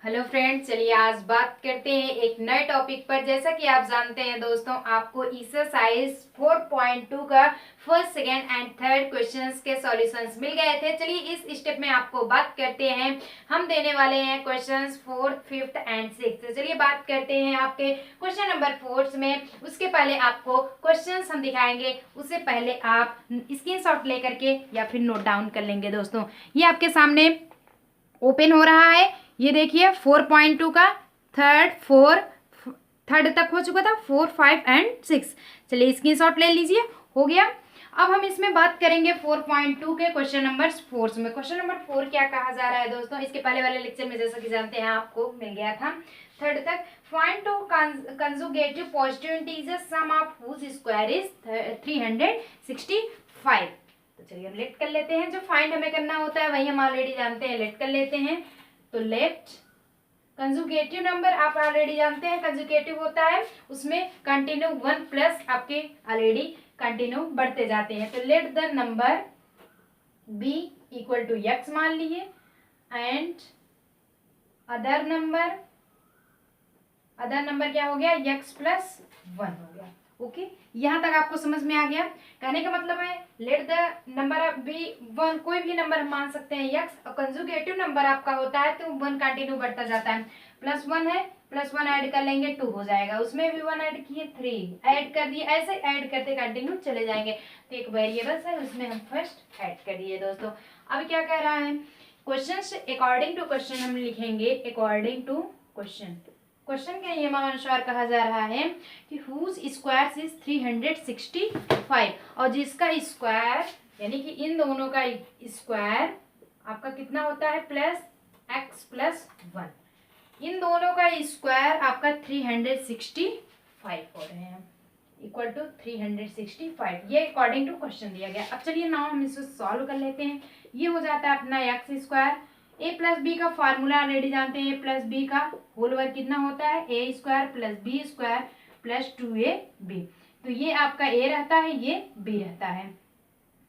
Hello friends, चलिए आज बात करते हैं एक नए टॉपिक पर। जैसा कि आप जानते हैं दोस्तों, आपको एक्सरसाइज 4.2 का first, second and third questions के सॉल्यूशंस मिल गए थे। चलिए इस स्टेप में आपको बात करते हैं। हम देने वाले हैं questions fourth, fifth and sixth. चलिए बात करते हैं आपके क्वेश्चन नंबर 4 में। उसके पहले आपको क्वेश्चंस हम दिखाएंगे, उससे पहले आप स्क्रीनशॉट लेकर के या फिर नोट डाउन कर लेंगे। दोस्तों ये आपके सामने ओपन हो रहा है। ये देखिए 4.2 का थर्ड तक हो चुका था, 4, 5 एंड 6। चलिए स्क्रीनशॉट ले लीजिए, हो गया। अब हम इसमें बात करेंगे 4.2 के क्वेश्चन नंबर 4 में। क्वेश्चन नंबर 4 क्या कहा जा रहा है दोस्तों, इसके पहले वाले लेक्चर में जैसा कि जानते हैं आपको मिल गया था थर्ड तक। Find two conjugative positive integer sum of whose square is 365। तो चलिए हम लेट कर लेते हैं। जो फाइंड हमें करना होता है वही हम ऑलरेडी जानते हैं, लेट कर लेते हैं। तो लेट कंजुगेटिव नंबर आप ऑलरेडी जानते हैं, कंजुगेटिव होता है उसमें कंटिन्यू 1 प्लस आपके ऑलरेडी कंटिन्यू बढ़ते जाते हैं। तो let the number be equal to X मान लीजिए एंड अदर नंबर क्या हो गया, एक्स प्लस 1 हो गया। ओके, यहाँ तक आपको समझ में आ गया। कहने का मतलब है लेट द नंबर बी 1, कोई भी नंबर हम मान सकते हैं एक्स, कंजुगेटिव नंबर आपका होता है तो 1 कंटिन्यू बढ़ता जाता है। +1 है, +1 ऐड कर लेंगे 2 हो जाएगा, उसमें भी 1 ऐड किए 3 ऐड कर दिए, ऐसे ऐड करते कंटिन्यू चले जाएंगे। तो एक वेरिएबल्स है उसमें हम फर्स्ट ऐड कर दिए। दोस्तों अब क्या कह रहा है, क्वेश्चन अकॉर्डिंग टू क्वेश्चन हम लिखेंगे अकॉर्डिंग टू क्वेश्चन। क्वेश्चन के नियमानुसार कहा जा रहा है कि हुज स्क्वायर इज 365, और जिसका स्क्वायर यानी कि इन दोनों का स्क्वायर आपका कितना होता है, +x+1। इन दोनों का स्क्वायर आपका 365 हो रहे हैं, इक्वल टू 365। ये अकॉर्डिंग टू क्वेश्चन दिया गया। अब चलिए नाउ हम इसे सॉल्व कर लेते हैं। ये हो जाता है अपना x²। a प्लस बी का फार्मूला ऑलरेडी जानते हैं, a प्लस बी का होल वर्ग कितना होता है, a² plus b² plus 2ab। तो ये आपका a रहता है, ये b रहता है।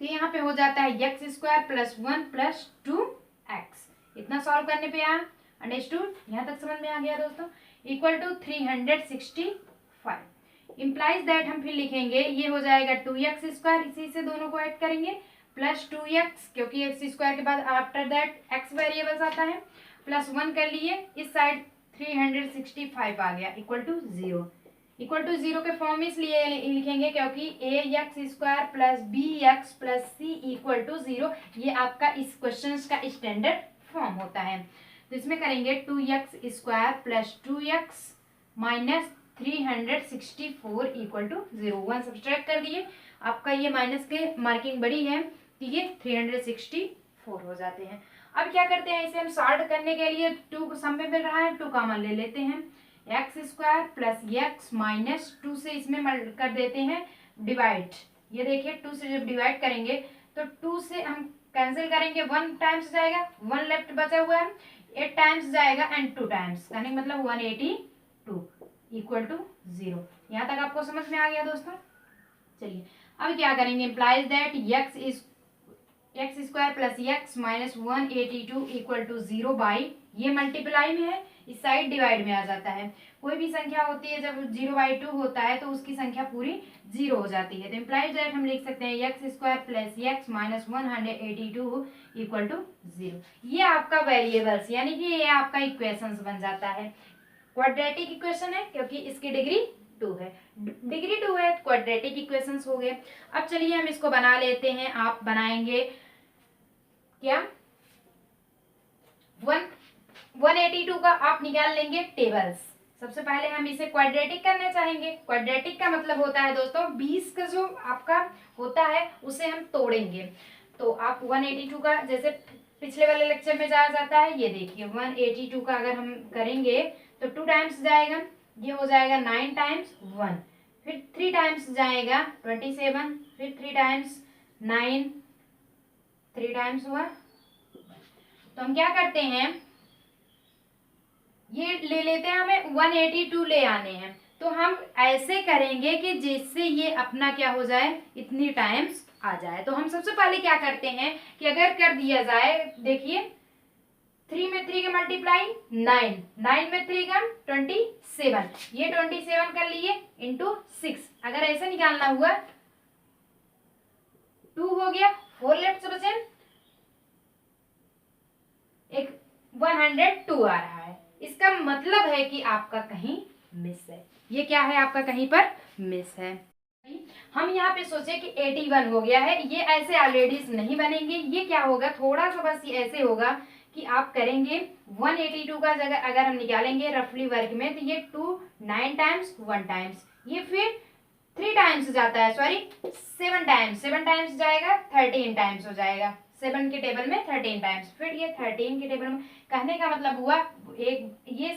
तो यहाँ पे हो जाता है x² प्लस 1 प्लस 2x। इतना सॉल्व करने पे आया, अंडरस्टूड, यहाँ तक समझ में आ गया दोस्तों। इक्वल टू 365 इम्प्लाइज दैट हम फिर लिखेंगे, ये हो जाएगा 2x², इसी से दोनों को ऐड करेंगे, प्लस 2x, क्योंकि x² के बाद आफ्टर दैट x वेरिएबल्स आता है, प्लस 1 कर लिए, इस साइड 365 आ गया, इक्वल टू 0। इक्वल टू 0 के फॉर्म इसलिए लिखेंगे क्योंकि ax² plus bx plus c equal to 0, ये आपका इस क्वेश्चन का स्टैंडर्ड फॉर्म होता है। तो इसमें करेंगे 2x² plus 2x minus 364 equal to 0। 1 subtract कर दिए, आपका ये माइनस के मार्किंग बड़ी है तो ये 364 हो जाते हैं। अब क्या करते हैं, इसे हम सॉल्व करने के लिए 2 को सम में मिल रहा है, 2 कॉमन ले लेते हैं। x² प्लस x माइनस 2 से इसमें कर देते हैं डिवाइड। ये देखिए 2 से जब डिवाइड करेंगे तो 2 से हम कैंसिल करेंगे, 1 टाइम्स जाएगा, 1 लेफ्ट बचा हुआ है, 8 टाइम्स जाएगा एंड 2 टाइम्स, यानी मतलब 182 इक्वल टू 0। यहाँ तक आपको समझ में आ गया दोस्तों। चलिए अब क्या करेंगे, implies that x² plus x minus 182 equal to 0 by, ये मल्टीप्लाई में है, इस साइड डिवाइड में आ जाता है। कोई भी संख्या होती है जब 0/2 होता है तो उसकी संख्या पूरी 0 हो जाती है। तो इम्प्लाइज दैट हम लिख सकते हैं x² plus x minus 182 equal to 0। ये आपका वेरिएबल्स यानी कि ये आपका इक्वेशंस बन जाता है। क्वाड्रेटिक इक्वेशन है क्योंकि इसकी डिग्री 2 है, डिग्री 2 है, क्वाड्रेटिक इक्वेशंस हो गए। अब चलिए हम इसको बना लेते हैं। आप बनाएंगे क्या, 182 का आप निकाल लेंगे टेबल्स। सबसे पहले हम इसे क्वाड्रेटिक करना चाहेंगे। क्वाड्रेटिक का मतलब होता है दोस्तों 20 का जो आपका होता है उसे हम तोड़ेंगे। तो आप 182 का जैसे पिछले वाले लेक्चर में जाया जाता है, ये देखिए 182 का अगर हम करेंगे तो 2 टाइम्स जाएगा, ये हो जाएगा 9 टाइम्स 1, फिर 3 टाइम्स जाएगा 27, फिर 3 टाइम्स 9, 3 टाइम्स हुआ। तो हम क्या करते हैं, ये ले लेते हैं, हमें 182 ले आने हैं, तो हम ऐसे करेंगे कि जिससे ये अपना क्या हो जाए, इतनी टाइम्स आ जाए। तो हम सबसे पहले क्या करते हैं कि अगर कर दिया जाए, देखिए 3 में 3 के मल्टीप्लाई 9, 9 में 3 का 27, ये 27 कर लिए इंटू 6। अगर ऐसे निकालना हुआ 2 हो गया, 4 लेफ्ट बचे, एक 102 आ रहा है। इसका मतलब है कि आपका कहीं मिस है, ये क्या है आपका कहीं पर मिस है। हम यहाँ पे सोचे कि 81 हो गया है, ये ऐसे ऑलरेडी नहीं बनेंगे। ये क्या होगा, थोड़ा सा बस ये ऐसे होगा कि आप करेंगे 182 का जगह अगर हम निकालेंगे रफली वर्ग में, तो ये 2 9 टाइम्स 1 टाइम्स, ये फिर 3 टाइम्स जाता है, सॉरी 7 टाइम्स, 7 टाइम्स जाएगा 13 टाइम्स हो जाएगा, 7 के टेबल में 13 टाइम्स, फिर ये 13 के टेबल में। कहने का मतलब हुआ एक ये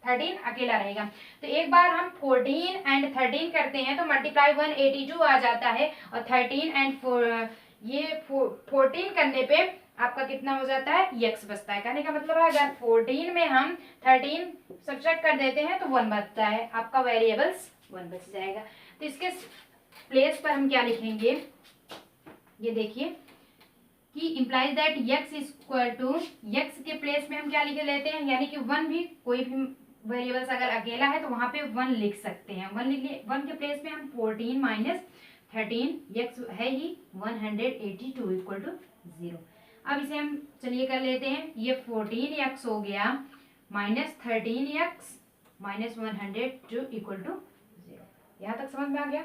13 अकेला रहेगा। तो एक बार हम 14 एंड 13 करते हैं तो मल्टीप्लाई 182 आ जाता है, और 13 एंड ये 14 करने पे आपका कितना हो जाता है, यक्स बचता है। कहने का मतलब है अगर 14 में हम 13 सब्ट्रैक्ट कर देते हैं तो 1 बचता है, आपका वेरिएबल्स 1 बच जाएगा। तो इसके प्लेस पर हम क्या लिखेंगे, ये देखिए कि implies that X is equal to, X के प्लेस में हम क्या लिख लेते हैं, यानी कि 1 भी, कोई भी वेरिएबल्स अगर अकेला है तो वहां पे 1 लिख सकते हैं, 1 लिख लिए। 1 के प्लेस में हम 14 माइनस 13, यक्स है ही 182 इक्वल टू 0। अब इसे हम चलिए कर लेते हैं, ये 14 यक्स हो गया minus 13 X minus 102 equal to 0। यहाँ तक समझ में आ गया।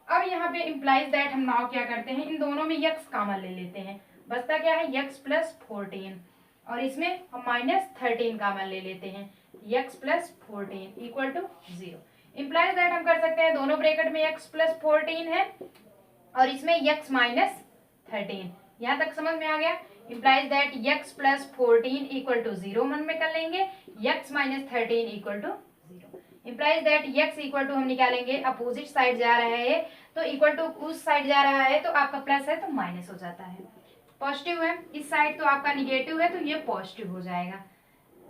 अब यहाँ पे इम्प्लाइज दैट हम नाउ क्या करते हैं, इन दोनों में यक्स कॉमन ले लेते हैं, बचता क्या है यक्स प्लस 14, और इसमें हम माइनस 13 कॉमन ले लेते हैं, X plus 14 equal to 0। Implies that हम कर सकते हैं दोनों ब्रैकेट में यक्स प्लस 14 है और इसमें यक्स माइनस 13। यहाँ तक समझ में आ गया। Implies that X plus 14 equal to 0 मन में कर लेंगे, X minus 13 equal to 0। Implies that X equal to हम निकालेंगे, अपोजिट साइड जा रहा है तो इक्वल टू उस साइड जा रहा है तो आपका प्लस है तो माइनस हो जाता है, पॉजिटिव है इस साइड तो आपका निगेटिव है तो ये पॉजिटिव हो जाएगा।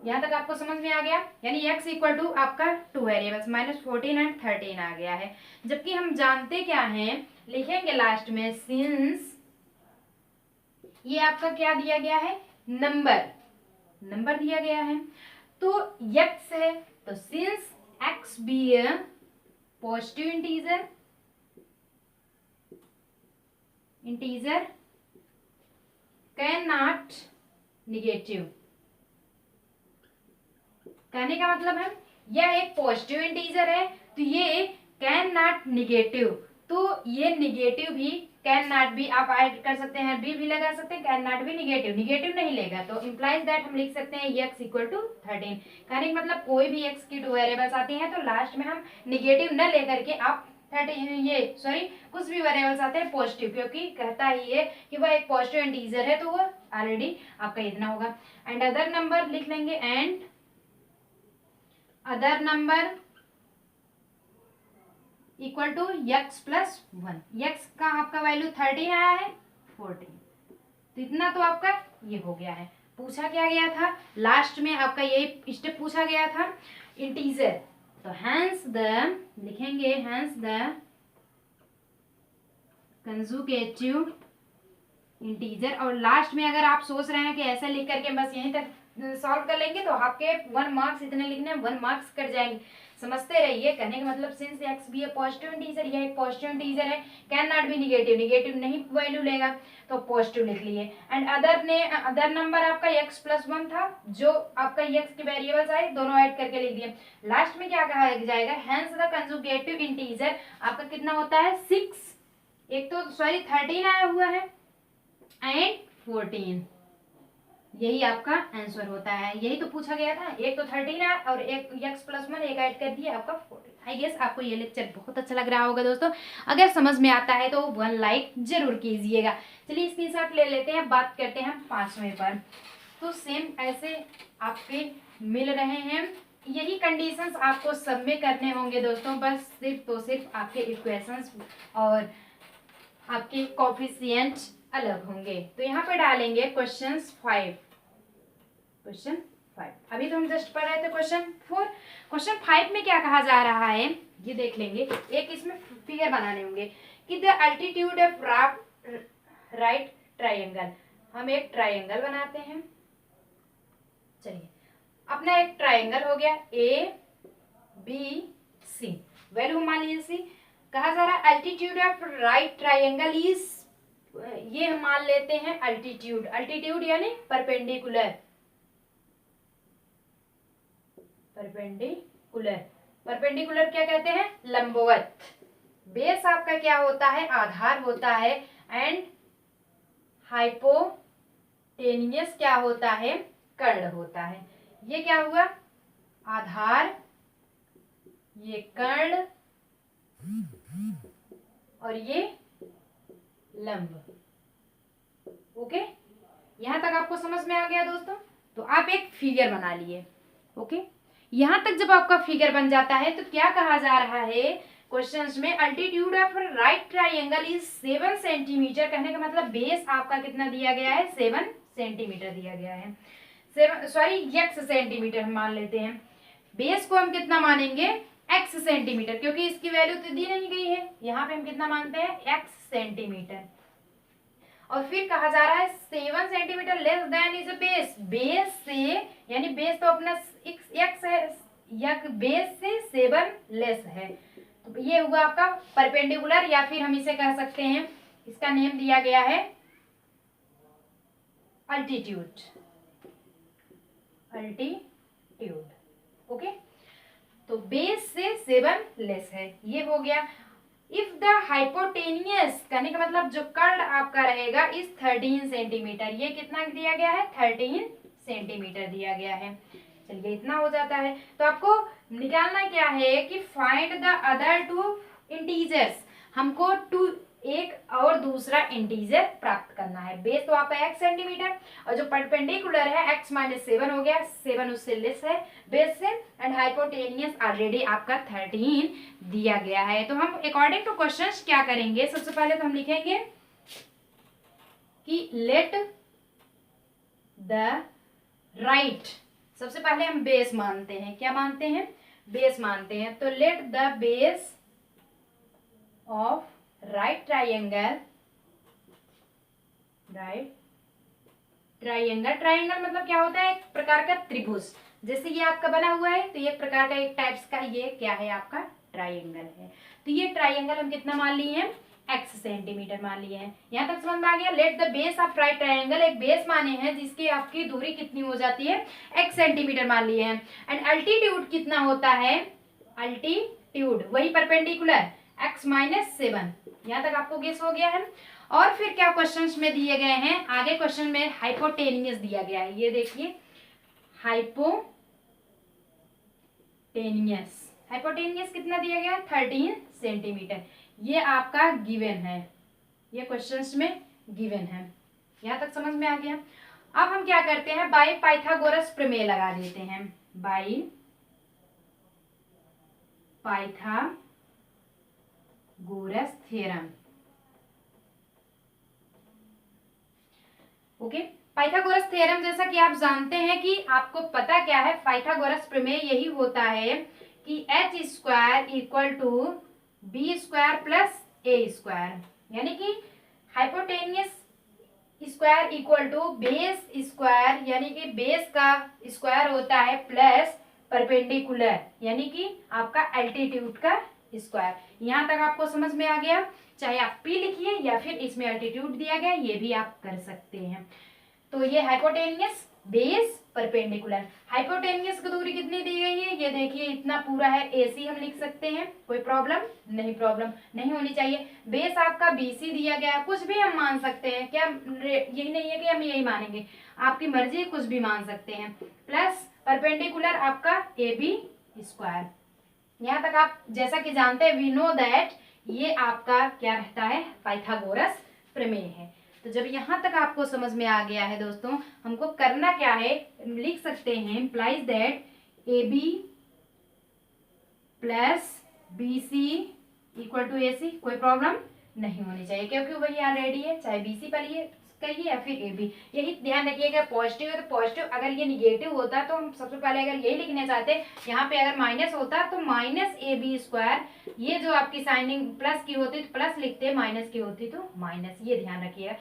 यहाँ तक आपको समझ में आ गया। यानी x इक्वल टू आपका 2 वेरिएबल्स माइनस 14 एंड 13 आ गया है। जबकि हम जानते क्या हैं, लिखेंगे लास्ट में सिंस, ये आपका क्या दिया गया है, नंबर दिया गया है, तो x है तो since x be a positive integer can not negative. कहने का मतलब है यह एक पॉजिटिव इंटीजर है तो ये कैन नॉट निगेटिव, तो ये निगेटिव भी कैन नॉट भी आप ऐड कर सकते हैं, भी लगा सकते हैं, कैन नॉट भी निगेटिव नहीं लेगा। तो इम्प्लाइज दैट हम लिख सकते हैं x इक्वल टू 13। कहने का मतलब कोई भी x की 2 वेरिएबल्स आती हैं तो लास्ट में हम निगेटिव न लेकर के आप 13 कुछ भी वेरिएबल्स आते हैं पॉजिटिव, क्योंकि कहता ही है कि वह एक पॉजिटिव इंटीजर है तो वो ऑलरेडी आपका इतना होगा। एंड अदर नंबर लिख लेंगे, and other number equal to X plus 1। यक्स का आपका वैल्यू 13 आया है 14, तो इतना तो आपका ये हो गया है। पूछा क्या गया था लास्ट में, आपका यही स्टेप पूछा गया था इंटीजर, तो हैंस द लिखेंगे, हैंस द कंजुगेटिव इंटीजर। और लास्ट में अगर आप सोच रहे हैं कि ऐसा लिख करके बस यहीं तक सॉल्व कर लेंगे तो आपके 1 मार्क्स इतने लिखने 1 मार्क्स कट जाएंगे, समझते रहिए। कहने का मतलब सिंस x भी है पॉजिटिव इंटीजर, यह एक पॉजिटिव इंटीजर है, कैन नॉट भी निगेटिव नहीं वैल्यू लेगा तो पॉजिटिव लिख लिए। एंड अदर नंबर आपका x प्लस 1 था, जो आपका x के वेरिएबल्स आए दोनों ऐड करके लिख दिए। लास्ट में क्या कहा जाएगा, हैंस द कंजुगेटिव इंटीजर आपका कितना होता है 6, एक तो 13 आया हुआ है एंड 14, यही आपका आंसर होता है। यही तो पूछा गया था, एक तो 13 है और एक x प्लस 1 एक ऐड कर दिया आपका 14। आई गेस आपको ये लेक्चर बहुत अच्छा लग रहा होगा दोस्तों। अगर समझ में आता है तो 1 लाइक जरूर कीजिएगा। चलिए स्क्रीनशॉट ले लेते हैं, बात करते हैं 5वें पर। तो सेम ऐसे आपके मिल रहे हैं, यही कंडीशंस आपको सब में करने होंगे दोस्तों, बस सिर्फ आपके इक्वेशंस और आपके कोफिशिएंट अलग होंगे। तो यहाँ पे डालेंगे क्वेश्चन 5। अभी तो हम जस्ट पढ़ रहे थे क्वेश्चन 4। क्वेश्चन 5 में क्या कहा जा रहा है ये देख लेंगे। एक इसमें फिगर बनाने होंगे कि the altitude of right triangle. हम एक ट्राइंगल बनाते हैं, चलिए, अपना एक ट्राइंगल हो गया ए बी सी, वैल्यू मान लीजिए सी। कहा जा रहा है altitude of right triangle is, ये हम मान लेते हैं अल्टीट्यूड, अल्टीट्यूड यानी परपेंडिकुलर, परपेंडिकुलर, परपेंडिकुलर क्या कहते हैं, लंबवत। बेस आपका क्या होता है, आधार होता है, एंड हाइपोटेनियस क्या होता है, कर्ण होता है। ये क्या हुआ, आधार, ये कर्ण, और ये लंब। ओके, यहां तक आपको समझ में आ गया दोस्तों। तो आप एक फिगर बना लिए। ओके, यहां तक जब आपका फिगर बन जाता है तो क्या कहा जा रहा है क्वेश्चंस में, altitude of right triangle is 7 centimetre. कहने का मतलब बेस आपका कितना दिया गया है, 7 सेंटीमीटर दिया गया है। 7 सॉरी x सेंटीमीटर हम मान लेते हैं। बेस को हम कितना मानेंगे, x सेंटीमीटर, क्योंकि इसकी वैल्यू तो दी नहीं गई है। यहाँ पे हम कितना मानते हैं, x सेंटीमीटर। और फिर कहा जा रहा है 7 centimetre less than is base, base से यानी बेस तो अपना x है, या बेस से 7 लेस है। तो ये हुआ आपका परपेंडिकुलर, या फिर हम इसे कह सकते हैं, इसका नेम दिया गया है अल्टीट्यूड, अल्टीट्यूड। ओके, तो बेस से 7 लेस है, ये हो गया। इफ द हाइपोटेनियस, कहने का मतलब जो कर्ण आपका रहेगा इस 13 सेंटीमीटर, ये कितना दिया गया है, 13 सेंटीमीटर दिया गया है। चलिए, इतना हो जाता है। तो आपको निकालना क्या है कि find the other two integers, हमको टू एक और दूसरा इंटीजर प्राप्त करना है। बेस तो आपका x सेंटीमीटर, और जो परपेंडिकुलर है x माइनस 7 हो गया, 7 उससे लेस है बेस से, एंड हाइपोटेनियस ऑलरेडी आपका 13 दिया गया है। तो हम अकॉर्डिंग टू क्वेश्चंस क्या करेंगे, सबसे पहले तो हम लिखेंगे कि लेट द राइट, सबसे पहले हम बेस मानते हैं, क्या मानते हैं, बेस मानते हैं। तो let the base of right triangle, right triangle, triangle मतलब क्या होता है, एक प्रकार का त्रिभुज। जैसे ये आपका बना हुआ है तो ये एक प्रकार का, एक टाइप्स का ये क्या है, आपका ट्राइंगल है। तो ये ट्राइंगल हम कितना मान लिए हैं, x सेंटीमीटर मान लिए हैं। यहाँ तक समझ में आ गया। Let the base of right triangle, एक बेस माने हैं जिसकी आपकी दूरी कितनी हो जाती है, x सेंटीमीटर मान लिए हैं। एंड अल्टीट्यूड कितना होता है, अल्टीट्यूड वही परपेंडिकुलर x माइनस 7। यहाँ तक आपको गेस हो गया है। और फिर क्या क्वेश्चंस में दिए गए हैं, आगे क्वेश्चन में हाइपोटेनियस दिया गया है, ये देखिए हाइपोटेनियस, हाइपोटेनियस कितना दिया गया, 13 सेंटीमीटर। ये आपका गिवन है, ये क्वेश्चंस में गिवन है। यहाँ तक समझ में आ गया। अब हम क्या करते हैं, बाई पाइथागोरस प्रमेय लगा देते हैं, by Pythagoras theorem. Okay, Pythagoras theorem, जैसा कि आप जानते हैं कि आपको पता क्या है, पाइथागोरस प्रमेय यही होता है कि h square equal to B square plus A square, यानी कि hypotenuse square equal to base square, यानी कि बेस का स्क्वायर होता है प्लस परपेंडिकुलर, यानी कि आपका अल्टीट्यूड का स्क्वायर। यहाँ तक आपको समझ में आ गया। चाहे आप p लिखिए या फिर इसमें अल्टीट्यूड दिया गया, ये भी आप कर सकते हैं। तो ये हाइपोटेनियस, बेस, परपेंडिकुलर। हाइपोटेनियस की दूरी कितनी दी गई है, ये देखिए इतना पूरा है, AC हम लिख सकते हैं, कोई प्रॉब्लम नहीं, प्रॉब्लम नहीं होनी चाहिए। बेस आपका BC दिया गया, कुछ भी हम मान सकते हैं, क्या यही नहीं है कि हम यही मानेंगे, आपकी मर्जी, कुछ भी मान सकते हैं। प्लस परपेंडिकुलर आपका AB स्क्वायर। यहाँ तक आप जैसा कि जानते हैं, वी नो दैट ये आपका क्या रहता है, पाइथागोरस प्रमेय है। तो जब यहाँ तक आपको समझ में आ गया है दोस्तों, हमको करना क्या है, लिख सकते हैं implies that AB plus BC equal to AC, कोई प्रॉब्लम नहीं होनी चाहिए, क्योंकि वही ऑलरेडी है, चाहे BC पर कहिए या फिर AB। यही ध्यान रखिएगा, पॉजिटिव है तो पॉजिटिव, अगर ये निगेटिव होता तो हम सबसे पहले अगर यही लिखने चाहते, यहाँ पे अगर माइनस होता तो माइनस AB स्क्वायर, ये जो आपकी साइनिंग प्लस की होती तो प्लस लिखते, माइनस की होती तो माइनस, ये ध्यान रखिएगा।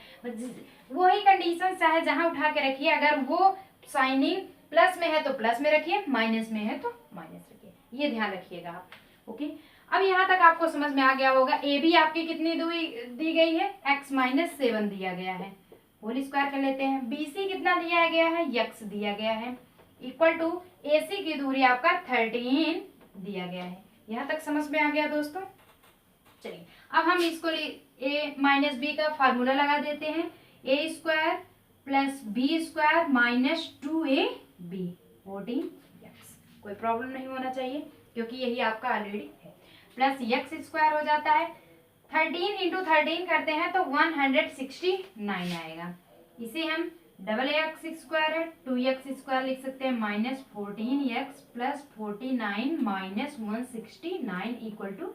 वही कंडीशन चाहे जहां उठा के रखिए, अगर वो साइनिंग प्लस में है तो प्लस में रखिए, माइनस में है तो माइनस रखिए, ये ध्यान रखिएगा आप। ओके, अब यहाँ तक आपको समझ में आ गया होगा। ए बी आपकी कितनी दी गई है, x माइनस 7 दिया गया है, होल स्क्वायर कर लेते हैं। बी सी कितना दिया गया है, x दिया गया है, इक्वल टू ए सी की दूरी आपका 13 दिया गया है। यहाँ तक समझ में आ गया दोस्तों। चलिए अब हम इसको ए माइनस बी का फार्मूला लगा देते हैं, A square plus B square minus 2ab 14x। कोई प्रॉब्लम नहीं होना चाहिए क्योंकि यही आपका ऑलरेडी है। प्लस x स्क्वायर हो जाता है, 13 इंटू 13 करते हैं तो 169 आएगा। इसे हम डबल एक्स स्क्वायर है 2x स्क्वायर लिख सकते हैं, minus 14x plus 49 minus 169 equal to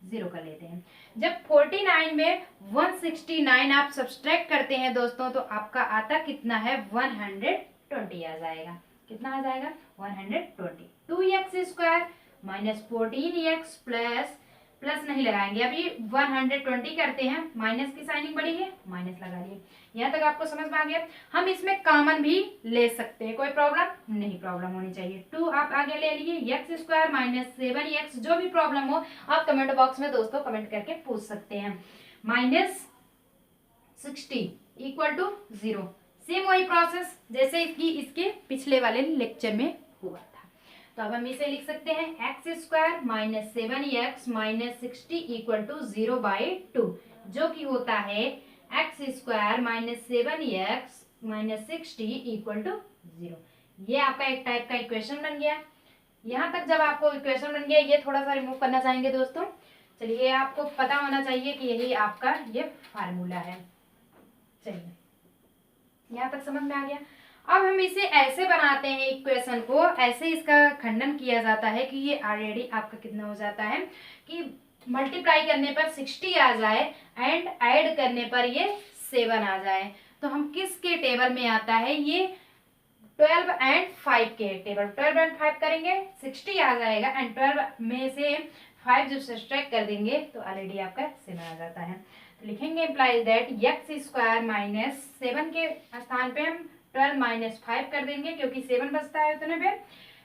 0 कर लेते हैं। जब 49 में 169 आप सब्सट्रैक्ट करते हैं दोस्तों तो आपका आता कितना है, 120 आ जाएगा। कितना आ जाएगा, 120। 2x square minus 14x plus नहीं लगाएंगे, अभी 120 करते हैं, माइनस की साइनिंग बड़ी है, माइनस लगा लिए। यहाँ तक आपको समझ में आ गया। हम इसमें कॉमन भी ले सकते हैं, कोई प्रॉब्लम नहीं, प्रॉब्लम होनी चाहिए। 2 आप आगे ले लिए, x स्क्वायर माइनस 7x, जो भी प्रॉब्लम हो आप कमेंट बॉक्स में दोस्तों कमेंट करके पूछ सकते हैं। माइनस 60 इक्वल टू 0, सेम वही प्रोसेस जैसे कि इसके पिछले वाले लेक्चर में हुआ था। तो अब हम इसे लिख सकते हैं X square minus 7x minus 60 equal to 0/2, जो कि होता है X square minus 7x minus 60 equal to 0। ये आपका एक टाइप का इक्वेशन बन गया। यहाँ तक जब आपको इक्वेशन बन गया, ये थोड़ा सा रिमूव करना चाहेंगे दोस्तों। चलिए, आपको पता होना चाहिए कि यही आपका ये फार्मूला है। चलिए, यहाँ तक समझ में आ गया। अब हम इसे ऐसे बनाते हैं इक्वेशन को, ऐसे इसका खंडन किया जाता है कि ये ऑलरेडी आपका कितना हो जाता है कि मल्टीप्लाई करने पर 60 आ जाए एंड ऐड करने पर ये 7 आ जाए। तो हम किसके टेबल में आता है, ये 12 एंड 5 के टेबल। 12 एंड 5 करेंगे 60 आ जाएगा एंड 12 में से 5 जब सब्ट्रैक्ट कर देंगे तो ऑलरेडी आपका 7 आ जाता है। तो लिखेंगे implies that x square minus 7 के स्थान पे हम 12 माइनस 5 कर देंगे क्योंकि 7 बचता है उतने पे,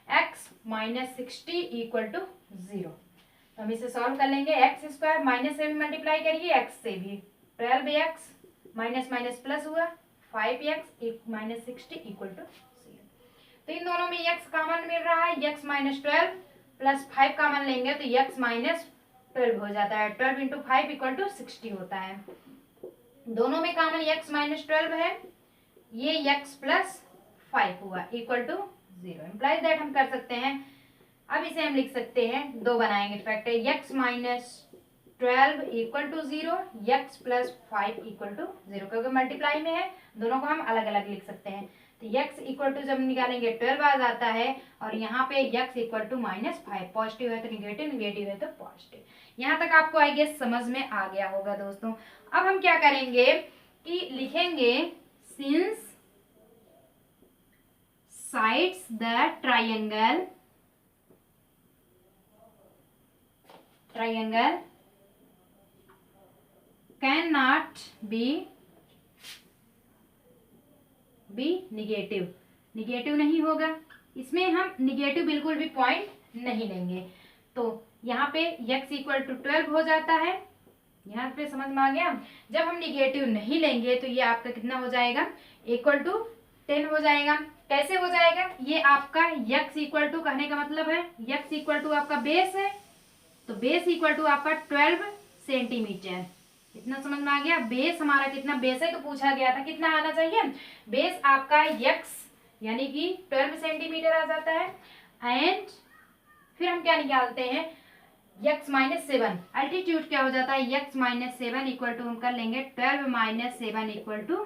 x माइनस 60 इक्वल टू 0। तो हम इसे सॉल्व कर लेंगे। एक्स स्क्वायर माइनस से भी मल्टीप्लाई करिए, x से भी 12x माइनस माइनस प्लस हुआ 5x माइनस 60 इक्वल टू 0। तो इन दोनों में x कॉमन मिल रहा है, x माइनस 12 प्लस 5 कॉमन लेंगे तो x माइनस 12 हो जाता है। 12 इंटू 5 इक्वल टू 60 होता है। दोनों में कॉमन x माइनस 12 है, ये x प्लस 5 हुआ इक्वल टू 0। इम्प्लाइज दैट हम कर सकते हैं, अब इसे हम लिख सकते हैं, दो बनाएंगे factor, x minus 12 equal to 0, x plus 5 equal to 0, क्योंकि मल्टीप्लाई में है दोनों को हम अलग अलग लिख सकते हैं। तो x इक्वल टू जब निकालेंगे 12 आ जाता है और यहाँ पे x equal to minus 5, positive है तो निगेटिव, निगेटिव है तो पॉजिटिव। यहाँ तक आपको आई गेस समझ में आ गया होगा दोस्तों। अब हम क्या करेंगे कि लिखेंगे since sides the triangle can not be negative, negative नहीं होगा, इसमें हम निगेटिव बिल्कुल भी पॉइंट नहीं लेंगे। तो यहाँ पे x इक्वल टू 12 हो जाता है। यहाँ पे समझ में आ गया। जब हम निगेटिव नहीं लेंगे तो ये आपका कितना हो जाएगा, इक्वल टू 10 हो जाएगा। कैसे हो जाएगा, ये आपका x इक्वल टू कहने का मतलब है x इक्वल टू आपका बेस है, तो बेस इक्वल टू आपका 12 सेंटीमीटर। इतना समझ में आ गया। बेस हमारा कितना बेस है तो पूछा गया था कितना आना चाहिए, बेस आपका x यानी कि 12 सेंटीमीटर आ जाता है। एंड फिर हम क्या निकालते हैं, x माइनस 7, अल्टीट्यूड क्या हो जाता है, x माइनस 7 इक्वल टू हम कर लेंगे 12 माइनस 7 इक्वल टू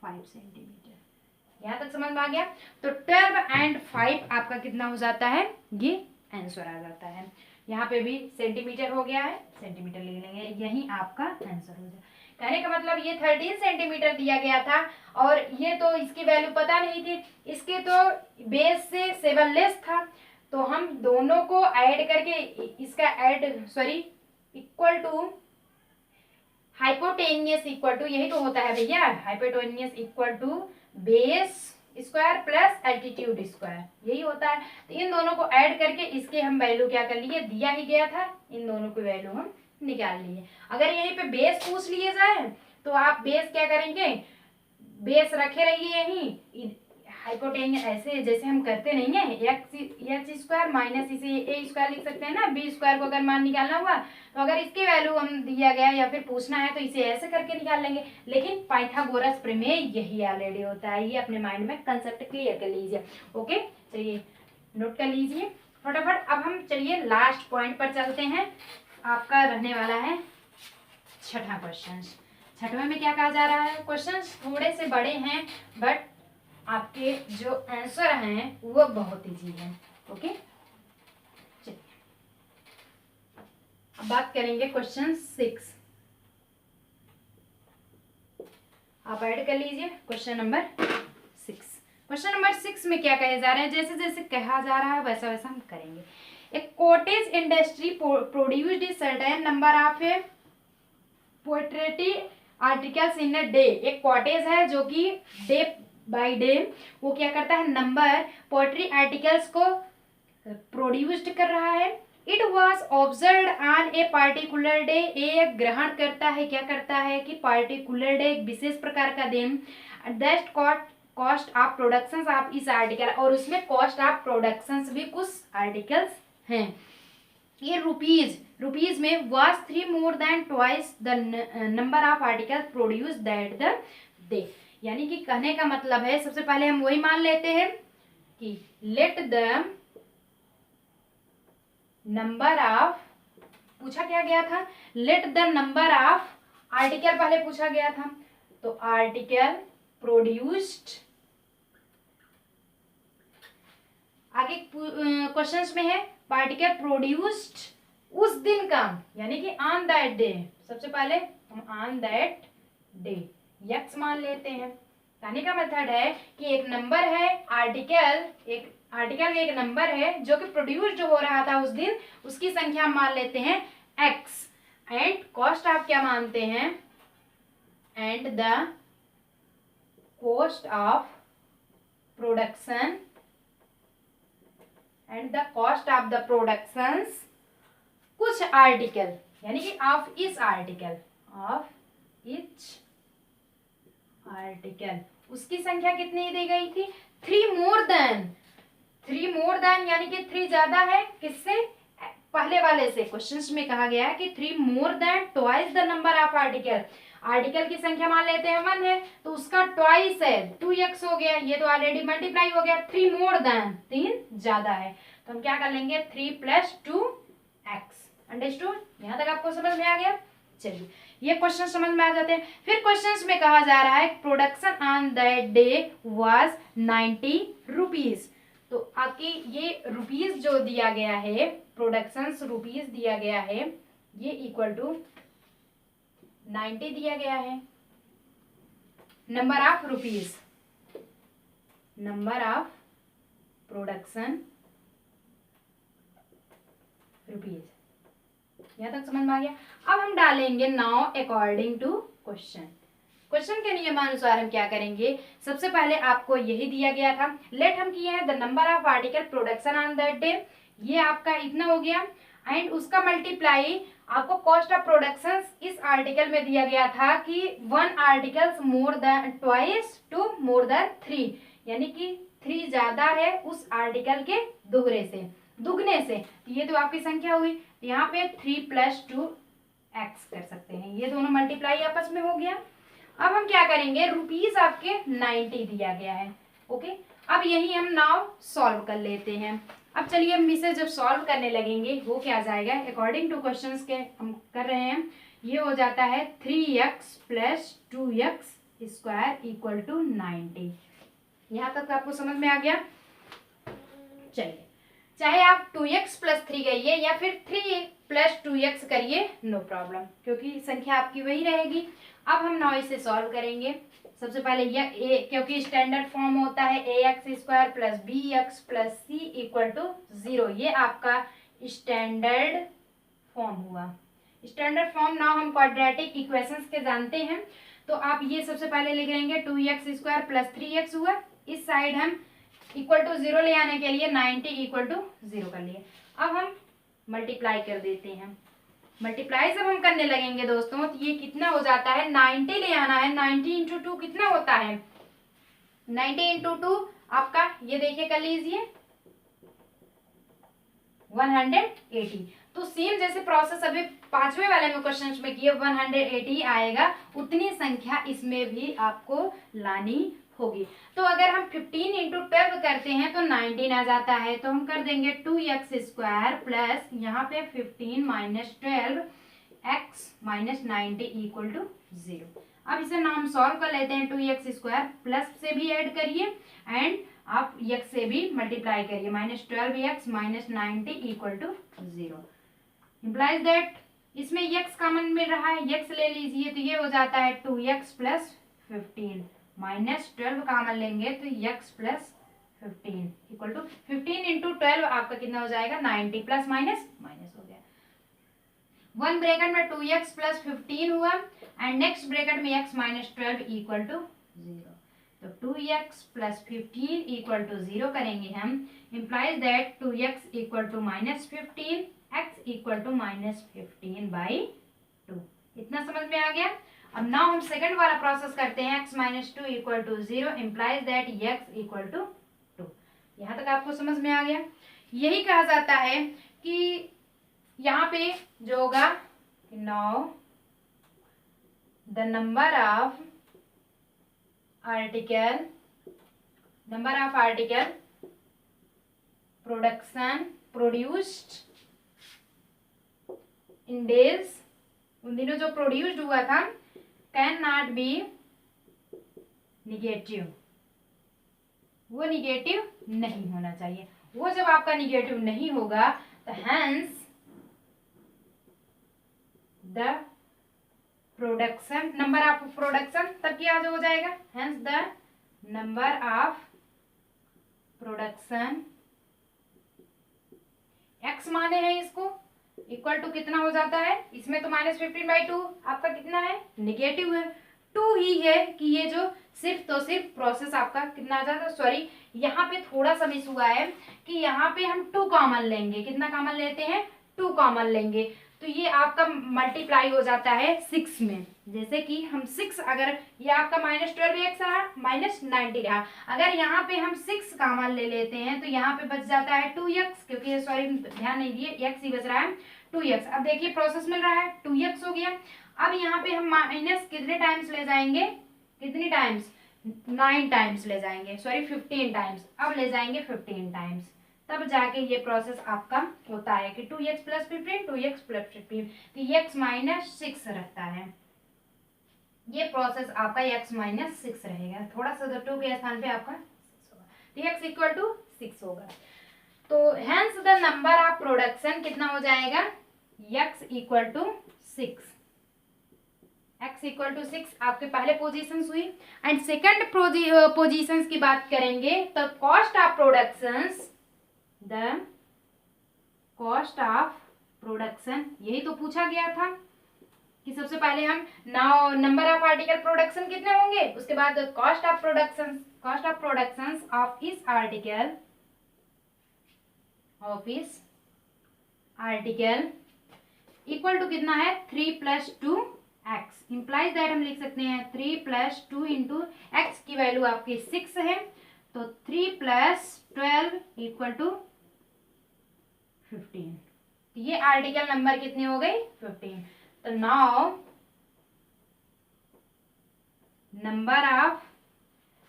5 सेंटीमीटर। यहाँ तक समझ में आ गया। तो 12 एंड 5 आपका कितना हो जाता है, ये आंसर आ जाता है। यहाँ पे भी सेंटीमीटर हो गया है, सेंटीमीटर ले लेंगे, यही आपका आंसर हो जाए। कहने का मतलब ये 13 सेंटीमीटर दिया गया था और ये तो इसकी वैल्यू पता नहीं थी, इसके तो बेस से 7 लेस था, तो हम दोनों को ऐड करके इसका equal to hypotenuse equal to, यही तो होता है भैया, hypotenuse equal to base square plus altitude square, यही होता है। तो इन दोनों को ऐड करके इसके हम वैल्यू क्या कर लिए, दिया ही गया था, इन दोनों की वैल्यू हम निकाल लिए। अगर यहीं पे बेस पूछ लिए जाए तो आप बेस क्या करेंगे, बेस रखे रहिए यहीं, हाइपोटेन्यूस ऐसे जैसे हम करते नहीं है, एक्स स्क्वायर माइनस इसे ए स्क्वायर लिख सकते हैं ना, बी स्क्वायर को अगर मान निकालना हुआ तो अगर इसकी वैल्यू हम दिया गया या फिर पूछना है तो इसे ऐसे करके निकाल लेंगे। लेकिन पाइथागोरस प्रमेय यही ऑलरेडी होता है, ये अपने माइंड में कंसेप्ट क्लियर कर लीजिए। ओके, चलिए नोट कर लीजिए फटाफट। अब हम चलिए लास्ट पॉइंट पर चलते हैं, आपका रहने वाला है छठा क्वेश्चन। छठवें में क्या कहा जा रहा है, क्वेश्चंस थोड़े से बड़े हैं बट आपके जो आंसर हैं वो बहुत इजी है। ओके, चलिए अब बात करेंगे क्वेश्चन 6। आप ऐड कर लीजिए क्वेश्चन नंबर 6। क्वेश्चन नंबर 6 में क्या कहे जा रहे हैं, जैसे जैसे कहा जा रहा है वैसा वैसा हम करेंगे। एक cottage industry produced a certain number of poetry articles in a day. एक कॉटेज है जो कि डे बाय डे वो क्या करता है, नंबर पोएट्री आर्टिकल्स को प्रोड्यूस्ड कर रहा है। It was observe on a particular day, एक ग्रहण करता है, क्या करता है कि पार्टिकुलर डे, एक विशेष प्रकार का दिन। That cost of productions of इस आर्टिकल, और उसमें कॉस्ट ऑफ प्रोडक्शंस भी कुछ आर्टिकल्स हैं। ये रुपीज में was 3 more than twice the number of articles produced that the day। यानी कि कहने का मतलब है, सबसे पहले हम वही मान लेते हैं कि लेट द नंबर ऑफ, पूछा क्या गया था, late the number of article पहले पूछा गया था, तो आर्टिकल प्रोड्यूस्ड, आगे क्वेश्चंस में है पार्टिकल प्रोड्यूस्ड उस दिन का, यानी कि ऑन दैट डे। सबसे पहले हम ऑन दैट डे यक्स मान लेते हैं। कहने का मेथड है कि एक नंबर है आर्टिकल, एक आर्टिकल एक नंबर है जो कि प्रोड्यूस्ड हो रहा था उस दिन, उसकी संख्या हम मान लेते हैं एक्स, एंड कॉस्ट आप क्या मानते हैं, and the cost of production, and the cost of the productions कुछ आर्टिकल, यानी कि of each article, of each article उसकी संख्या कितनी दी गई थी, 3 मोर देन, यानी कि 3 ज्यादा है किससे, पहले वाले से। क्वेश्चंस में कहा गया है कि 3 मोर than twice the number of article, article की संख्या मान लेते हैं 1 है तो उसका ट्वाइस है 2x हो गया, ये तो ऑलरेडी मल्टीप्लाई हो गया। 3 मोर देन, 3 ज्यादा है, तो हम क्या कर लेंगे 3 + 2x। अंडरस्टूड, यहां तक आपको समझ में आ गया। चलिए ये क्वेश्चन समझ में आ जाते हैं। फिर क्वेश्चंस में कहा जा रहा है production on that day was 90 rupees, तो आपकी ये रुपीज जो दिया गया है, प्रोडक्शन रुपीज दिया गया है, ये इक्वल टू 90 दिया गया है, number of rupees, number of production rupees. यहां तक समझ में आ गया। अब हम डालेंगे now according to question. Question के नियमानुसार हम क्या करेंगे, सबसे पहले आपको यही दिया गया था, लेट हम किए हैं the number of article production on that day, ये आपका इतना हो गया, एंड उसका मल्टीप्लाई आपको कॉस्ट ऑफ प्रोडक्शन इस आर्टिकल में दिया गया था कि 1 articles more than twice two more than 3, यानी कि 3 ज्यादा है उस आर्टिकल के दुगने से, तो ये तो आपकी संख्या हुई। यहाँ पे 3 + 2x कर सकते हैं, ये दोनों मल्टीप्लाई आपस में हो गया। अब हम क्या करेंगे, रुपीज आपके 90 दिया गया है। ओके, अब यही हम नाउ सॉल्व कर लेते हैं। अब चलिए हम इसे जब सॉल्व करने लगेंगे वो क्या आ जाएगा, अकॉर्डिंग टू क्वेश्चंस के हम कर रहे हैं, ये हो जाता है 3x + 2x = 90। यहाँ तक आपको समझ में आ गया। चलिए, चाहे आप 2x + 3 करिए या फिर 3 + 2x करिए, नो प्रॉब्लम, क्योंकि संख्या आपकी वही रहेगी। अब हम नाउ इसे सॉल्व करेंगे। सबसे पहले यह क्योंकि स्टैंडर्ड फॉर्म होता है ax² + bx + c = 0, ये आपका स्टैंडर्ड फॉर्म हुआ। स्टैंडर्ड फॉर्म नाउ हम क्वाड्रेटिक इक्वेशंस के जानते हैं, तो आप ये सबसे पहले लिख लेंगे 2x² + 3x हुआ, इस साइड हम इक्वल टू 0 ले आने के लिए 90 इक्वल टू 0 कर लिए। अब हम मल्टीप्लाई कर देते हैं। मल्टीप्लाई जब हम करने लगेंगे दोस्तों तो ये कितना हो जाता है, 90 ले आना है। 90 इंटू 2 कितना होता है, 90 इंटू 2 आपका ये देखिए कर लीजिए 180। तो सेम जैसे प्रोसेस अभी पांचवे वाले में क्वेश्चन में किए 180 आएगा, उतनी संख्या इसमें भी आपको लानी होगी। तो अगर हम 15 इंटू 12 करते हैं तो 19 आ जाता है। तो हम कर देंगे 2x स्क्वायर प्लस यहाँ पे 15 minus 12 x minus 90 equal to 0। अब इसे नाम सॉल्व कर लेते हैं। 2x स्क्वायर प्लस से भी ऐड करिए एंड आप x से भी मल्टीप्लाई करिए, minus 12x minus 90 equal to 0 implies that इसमें x कॉमन मिल रहा है, x ले लीजिए तो ये हो जाता है 2x प्लस 15 माइनस 12 कॉमन लेंगे तो x plus 15 equal to 15 into 12 आपका कितना हो जाएगा 90 प्लस माइनस माइनस हो गया। वन ब्रैकेट में 2x प्लस 15 हुआ एंड नेक्स्ट ब्रैकेट में x माइनस 12 इक्वल टू 0। तो 2x प्लस 15 इक्वल टू 0 करेंगे हम, implies that 2x equal to minus 15 x equal to minus 15 by 2। इतना समझ में आ गया। अब नाउ हम सेकंड वाला प्रोसेस करते हैं। x minus 2 equal to 0 implies that x equal to 2। यहाँ तक आपको समझ में आ गया। यही कहा जाता है कि यहाँ पे जो होगा now the number of article production produced in days, उन दिनों जो प्रोड्यूस्ड हुआ था, कैन नॉट बी निगेटिव, वो निगेटिव नहीं होना चाहिए। वो जब आपका निगेटिव नहीं होगा तो hence the production number of production तब क्या हो जाएगा, hence the number of production x माने हैं इसको इक्वल टू कितना हो जाता है, इसमें तो माइनस 15 बाई 2 आपका कितना है निगेटिव है, 2 ही है कि ये जो सिर्फ तो सिर्फ प्रोसेस आपका कितना आ जाता है। सॉरी यहाँ पे थोड़ा सा मिस हुआ है कि यहाँ पे हम 2 कॉमन लेंगे, कितना कॉमन लेते हैं 2 कॉमन लेंगे तो ये आपका मल्टीप्लाई हो जाता है 6 में। जैसे कि हम 6 अगर ये आपका माइनस 12x रहा माइनस 90 रहा, अगर यहाँ पे हम 6 कॉमन ले लेते हैं तो यहाँ पे बच जाता है 2x, क्योंकि सॉरी ध्यान नहीं दिए x ही बच रहा है 2x। अब देखिए प्रोसेस मिल रहा है 2x हो गया। अब यहाँ पे हम माइनस कितने टाइम्स ले जाएंगे, कितनी टाइम्स 9 टाइम्स ले जाएंगे, सॉरी 15 टाइम्स, अब ले जाएंगे 15 टाइम्स, तब जाके ये प्रोसेस आपका होता है कि 2x प्लस 15 2x प्लस 15 तो x माइनस 6 रहता है। ये प्रोसेस आपका x माइनस 6 रहेगा, थोड़ा सा 2 के स्थान पे आपका 6 होगा तो x इक्वल टू 6 होगा। तो hence the number of production कितना हो जाएगा x equal to 6, x equal to 6 आपके पहले पोजीशंस हुई। एंड सेकंड पोजीशंस की बात करेंगे तो cost of productions, the cost of production, यही तो पूछा गया था कि सबसे पहले हम now number of article production कितने होंगे, उसके बाद कॉस्ट ऑफ प्रोडक्शन ऑफ इस आर्टिकल इक्वल टू कितना है 3 प्लस 2x, इम्प्लाइज दैट हम लिख सकते हैं 3 प्लस 2 इंटू एक्स की वैल्यू आपकी 6 है तो 3 प्लस 12 इक्वल टू 15। ये आर्टिकल नंबर कितनी हो गई 15। तो नाउ नंबर ऑफ,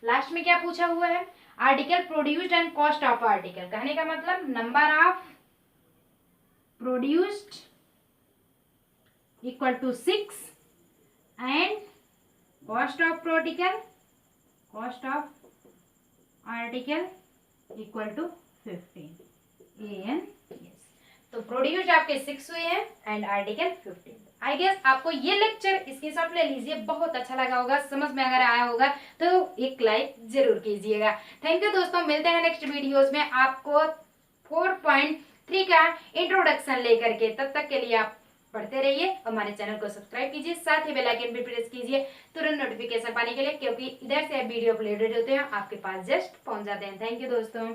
लास्ट में क्या पूछा हुआ है article produced and cost of article, कहने का मतलब number of produced equal to 6 and cost of article equal to 15 N. तो प्रोड्यूस्ड आपके 6 हुए हैं एंड आर्टिकल 15। आई गेस आपको ये लेक्चर स्क्रीनशॉट ले लीजिए, बहुत अच्छा लगा होगा, समझ में अगर आया होगा तो एक लाइक जरूर कीजिएगा। थैंक यू दोस्तों, मिलते हैं नेक्स्ट वीडियोस में आपको 4.3 का इंट्रोडक्शन लेकर के, तब तक के लिए आप पढ़ते रहिए और हमारे चैनल को सब्सक्राइब कीजिए, साथ ही बेल आइकन भी प्रेस कीजिए तुरंत नोटिफिकेशन पाने के लिए, क्योंकि इधर से वीडियो अपलोडेड होते हैं आपके पास जस्ट पहुंच जाते हैं। थैंक यू दोस्तों।